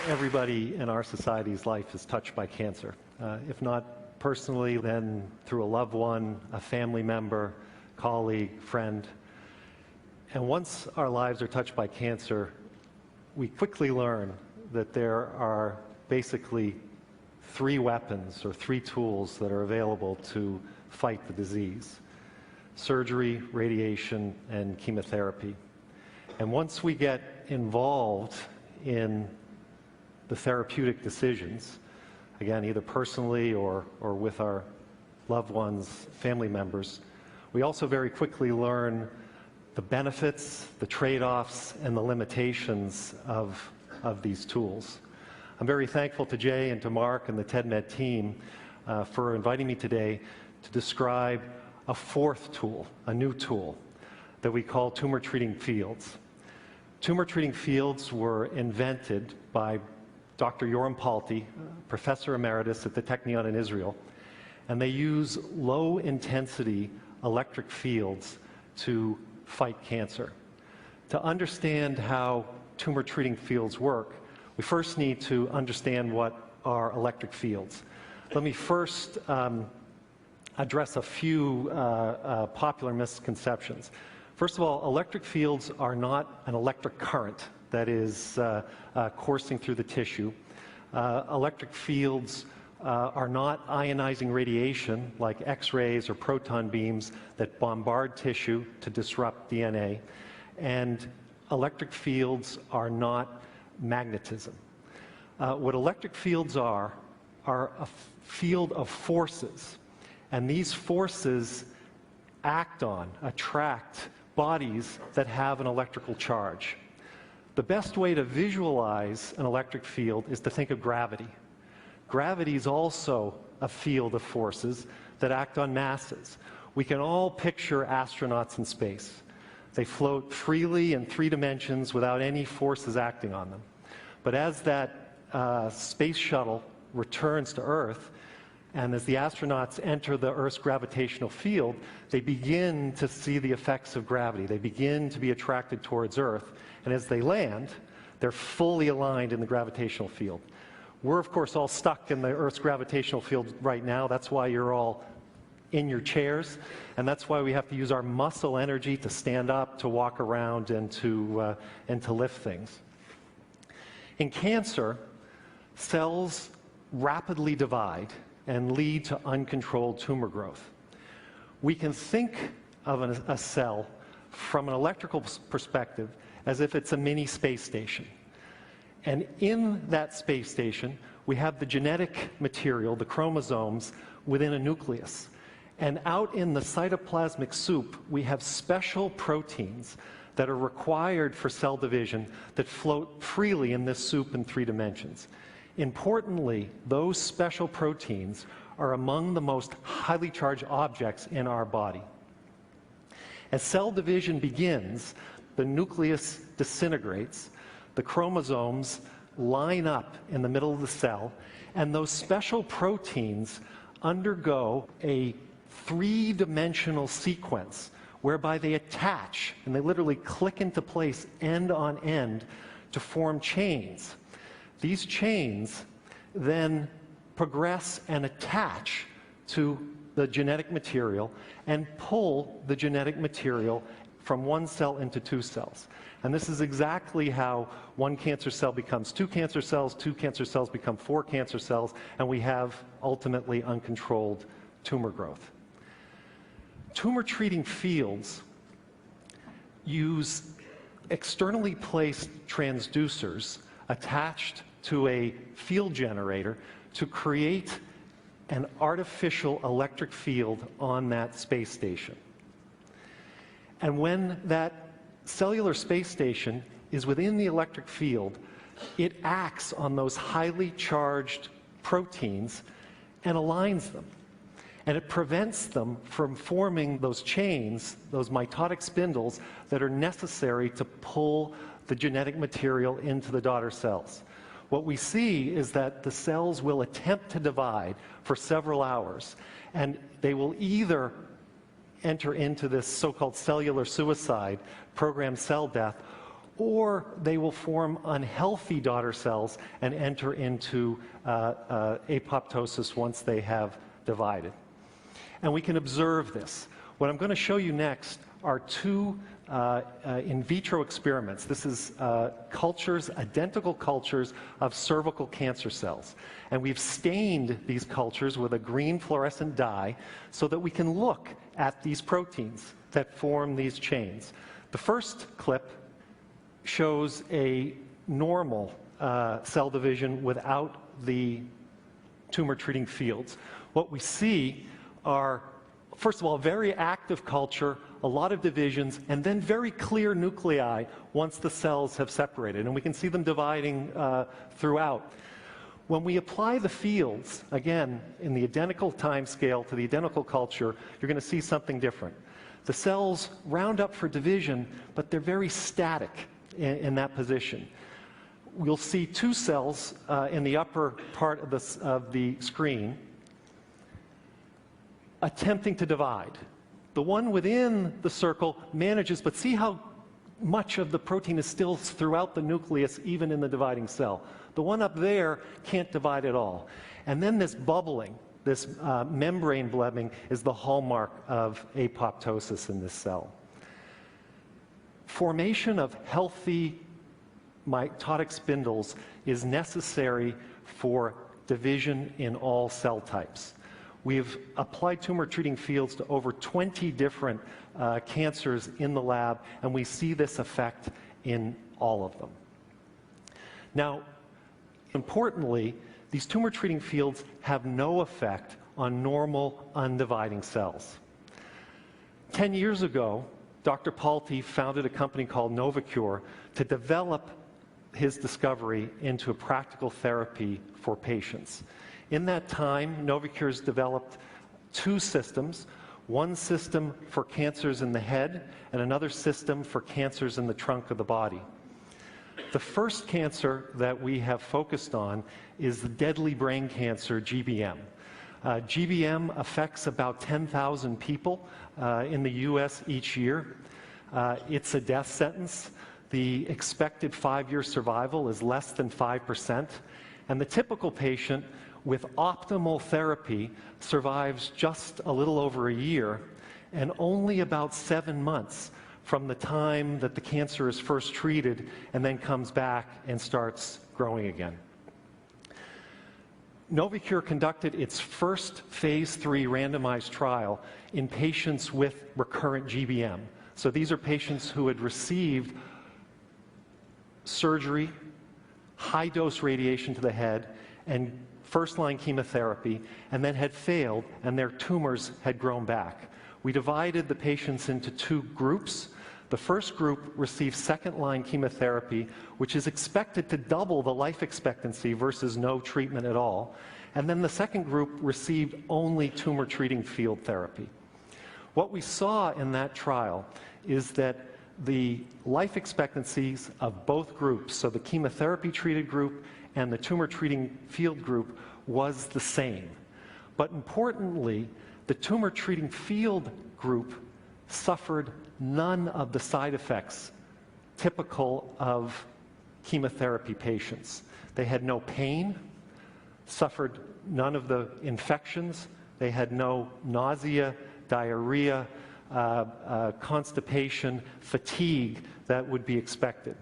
Everybody in our society's life is touched by cancer. If not personally, then through a loved one, a family member, colleague, friend. And once our lives are touched by cancer, we quickly learn that there are basically three weapons or three tools that are available to fight the disease: surgery, radiation, and chemotherapy. And once we get involved in the therapeutic decisions, again, either personally or with our loved ones, family members, we also very quickly learn the benefits, the trade-offs, and the limitations of these tools. I'm very thankful to Jay and to Mark and the TedMed team for inviting me today to describe a fourth tool, a new tool, that we call tumor treating fields. Tumor treating fields were invented by Dr. Yoram Palti, Professor Emeritus at the Technion in Israel, and they use low-intensity electric fields to fight cancer. To understand how tumor treating fields work, we first need to understand what are electric fields. Let me first address a few popular misconceptions. First of all, electric fields are not an electric current that is coursing through the tissue. Electric fields are not ionizing radiation like X-rays or proton beams that bombard tissue to disrupt DNA. And electric fields are not magnetism. What electric fields are a field of forces. And these forces act on, attract bodies that have an electrical charge. The best way to visualize an electric field is to think of gravity. Gravity is also a field of forces that act on masses. We can all picture astronauts in space. They float freely in 3 dimensions without any forces acting on them. But as that space shuttle returns to Earth, and as the astronauts enter the Earth's gravitational field, they begin to see the effects of gravity. They begin to be attracted towards Earth. And as they land, they're fully aligned in the gravitational field. We're, of course, all stuck in the Earth's gravitational field right now. That's why you're all in your chairs. And that's why we have to use our muscle energy to stand up, to walk around, and to lift things. In cancer, cells rapidly divide and lead to uncontrolled tumor growth. We can think of a cell from an electrical perspective as if it's a mini space station. And in that space station, we have the genetic material, the chromosomes, within a nucleus. And out in the cytoplasmic soup, we have special proteins that are required for cell division that float freely in this soup in 3 dimensions. Importantly, those special proteins are among the most highly charged objects in our body. As cell division begins, the nucleus disintegrates, the chromosomes line up in the middle of the cell, and those special proteins undergo a 3-dimensional sequence whereby they attach, and they literally click into place end on end to form chains. These chains then progress and attach to the genetic material and pull the genetic material from 1 cell into 2 cells. And this is exactly how 1 cancer cell becomes 2 cancer cells, 2 cancer cells become 4 cancer cells, and we have ultimately uncontrolled tumor growth. Tumor treating fields use externally placed transducers attached to a field generator to create an artificial electric field on that space station. And when that cellular space station is within the electric field, it acts on those highly charged proteins and aligns them. And it prevents them from forming those chains, those mitotic spindles, that are necessary to pull the genetic material into the daughter cells. What we see is that the cells will attempt to divide for several hours, and they will either enter into this so-called cellular suicide, programmed cell death, or they will form unhealthy daughter cells and enter into apoptosis once they have divided. And we can observe this. What I'm going to show you next are two in vitro experiments. This is cultures, identical cultures of cervical cancer cells. And we've stained these cultures with a green fluorescent dye so that we can look at these proteins that form these chains. The first clip shows a normal cell division without the tumor-treating fields. What we see are, first of all, very active culture, a lot of divisions, and then very clear nuclei once the cells have separated. And we can see them dividing throughout. When we apply the fields, again, in the identical time scale to the identical culture, you're going to see something different. The cells round up for division, but they're very static in that position. We'll see two cells in the upper part of the screen attempting to divide. The one within the circle manages, but see how much of the protein is still throughout the nucleus, even in the dividing cell. The one up there can't divide at all. And then this bubbling, this membrane blebbing, is the hallmark of apoptosis in this cell. Formation of healthy mitotic spindles is necessary for division in all cell types. We've applied tumor-treating fields to over 20 different cancers in the lab, and we see this effect in all of them. Now, importantly, these tumor-treating fields have no effect on normal, undividing cells. 10 years ago, Dr. Palti founded a company called Novocure to develop his discovery into a practical therapy for patients. In that time, Novocure has developed two systems, one system for cancers in the head and another system for cancers in the trunk of the body. The first cancer that we have focused on is the deadly brain cancer, GBM. GBM affects about 10,000 people in the US each year. It's a death sentence. The expected 5-year survival is less than 5%, and the typical patient with optimal therapy survives just a little over a year and only about 7 months from the time that the cancer is first treated and then comes back and starts growing again. Novocure conducted its first phase 3 randomized trial in patients with recurrent GBM. So these are patients who had received surgery, high-dose radiation to the head, and first-line chemotherapy, and then had failed, and their tumors had grown back. We divided the patients into two groups. The first group received second-line chemotherapy, which is expected to double the life expectancy versus no treatment at all. And then the second group received only tumor-treating field therapy. What we saw in that trial is that the life expectancies of both groups, so the chemotherapy-treated group and the tumor-treating field group, was the same. But importantly, the tumor-treating field group suffered none of the side effects typical of chemotherapy patients. They had no pain, suffered none of the infections, they had no nausea, diarrhea, constipation, fatigue that would be expected.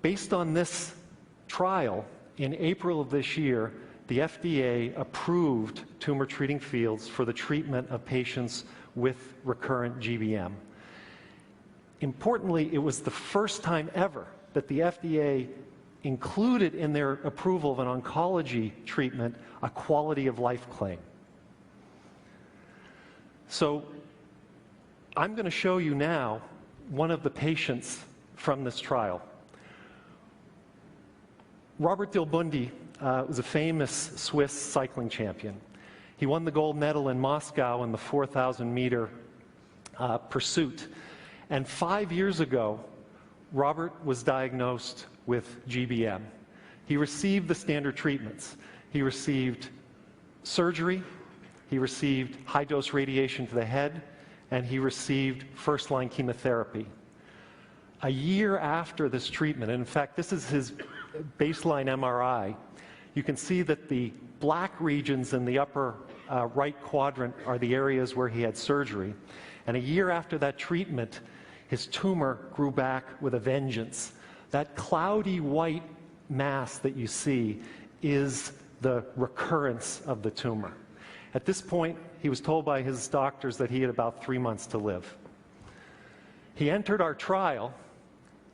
Based on this trial, in April of this year, the FDA approved tumor-treating fields for the treatment of patients with recurrent GBM. Importantly, it was the first time ever that the FDA included in their approval of an oncology treatment a quality of life claim. So I'm going to show you now one of the patients from this trial. Robert Dilbundi was a famous Swiss cycling champion. He won the gold medal in Moscow in the 4,000-meter pursuit. And 5 years ago, Robert was diagnosed with GBM. He received the standard treatments. He received surgery, he received high-dose radiation to the head, and he received first-line chemotherapy. A year after this treatment, and in fact, this is his baseline MRI, you can see that the black regions in the upper right quadrant are the areas where he had surgery. And a year after that treatment, his tumor grew back with a vengeance. That cloudy white mass that you see is the recurrence of the tumor. At this point, he was told by his doctors that he had about 3 months to live. He entered our trial,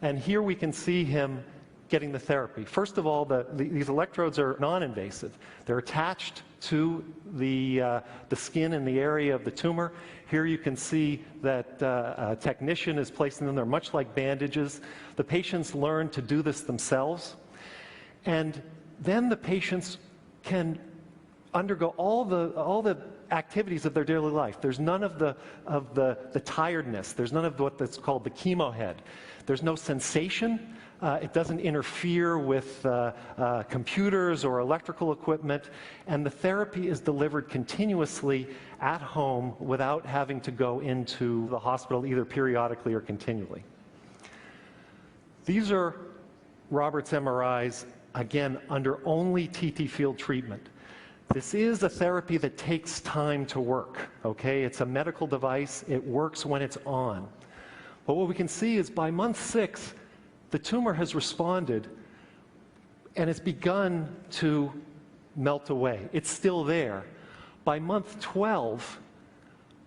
and here we can see him getting the therapy. First of all, these electrodes are non-invasive. They're attached to the skin in the area of the tumor. Here you can see that a technician is placing them. They're much like bandages. The patients learn to do this themselves. And then the patients can undergo all the activities of their daily life. There's none of the tiredness. There's none of what's called the chemo head. There's no sensation. It doesn't interfere with computers or electrical equipment, and the therapy is delivered continuously at home without having to go into the hospital either periodically or continually. These are Robert's MRIs, again, under only TT field treatment. This is a therapy that takes time to work, okay? It's a medical device. It works when it's on. But what we can see is by month 6, the tumor has responded and it's begun to melt away. It's still there. By month 12,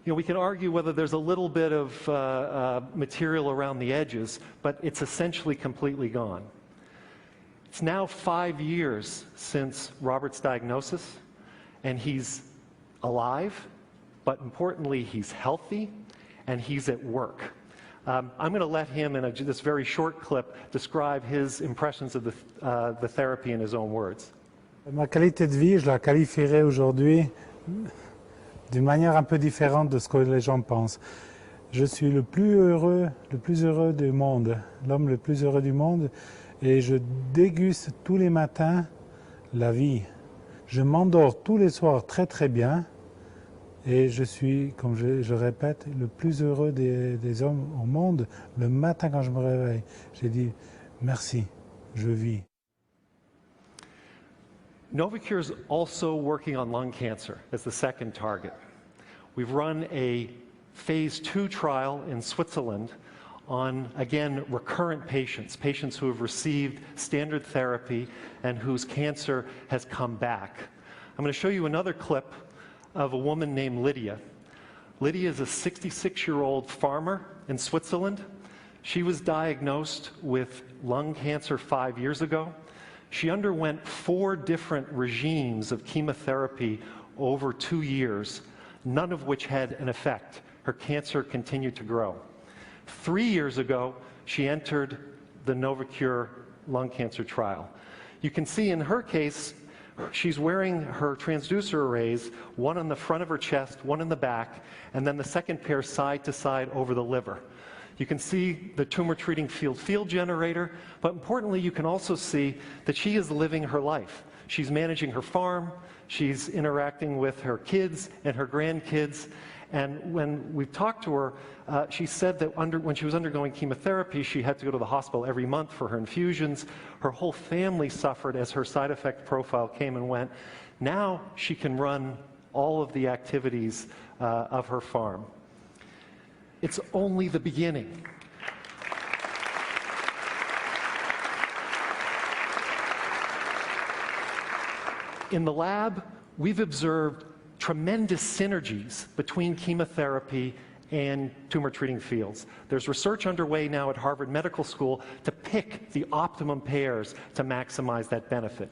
we can argue whether there's a little bit of material around the edges, but it's essentially completely gone. It's now 5 years since Robert's diagnosis, and he's alive, but importantly, he's healthy, and he's at work. I'm going to let him, in this very short clip, describe his impressions of the therapy in his own words. Ma qualité de vie, je la qualifierais aujourd'hui d'une manière un peu différente de ce que les gens pensent. Je suis le plus heureux du monde, l'homme le plus heureux du monde, et je déguste tous les matins la vie. Je m'endors tous les soirs très très bien. Et je suis, comme je répète, le plus heureux des hommes au monde. Le matin quand je me réveille, j'ai dit merci, je vis. Novocure is also working on lung cancer as the second target. We've run a phase 2 trial in Switzerland on, again, recurrent patients who have received standard therapy and whose cancer has come back. I'm going to show you another clip of a woman named Lydia. Lydia is a 66-year-old farmer in Switzerland. She was diagnosed with lung cancer 5 years ago. She underwent 4 different regimes of chemotherapy over 2 years, none of which had an effect. Her cancer continued to grow. 3 years ago, she entered the Novocure lung cancer trial. You can see in her case, she's wearing her transducer arrays, one on the front of her chest, one in the back, and then the second pair side to side over the liver. You can see the tumor treating field generator, but importantly, you can also see that she is living her life. She's managing her farm, she's interacting with her kids and her grandkids, and when we've talked to her, she said that when she was undergoing chemotherapy, she had to go to the hospital every month for her infusions. Her whole family suffered as her side effect profile came and went. Now she can run all of the activities of her farm. It's only the beginning. In the lab, we've observed tremendous synergies between chemotherapy and tumor treating fields. There's research underway now at Harvard Medical School to pick the optimum pairs to maximize that benefit.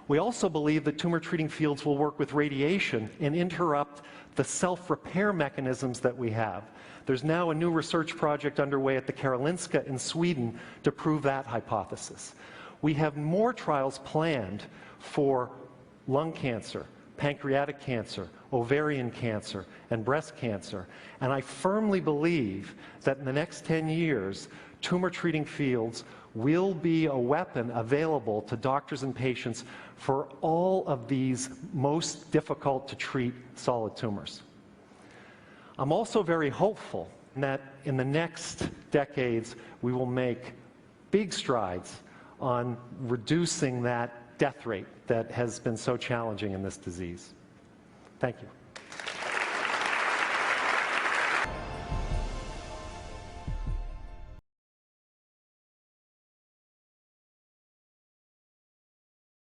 We also believe that tumor treating fields will work with radiation and interrupt the self-repair mechanisms that we have. There's now a new research project underway at the Karolinska in Sweden to prove that hypothesis. We have more trials planned for lung cancer, pancreatic cancer, ovarian cancer, and breast cancer. And I firmly believe that in the next 10 years, tumor treating fields will be a weapon available to doctors and patients for all of these most difficult to treat solid tumors. I'm also very hopeful And that in the next decades, we will make big strides on reducing that death rate that has been so challenging in this disease. Thank you.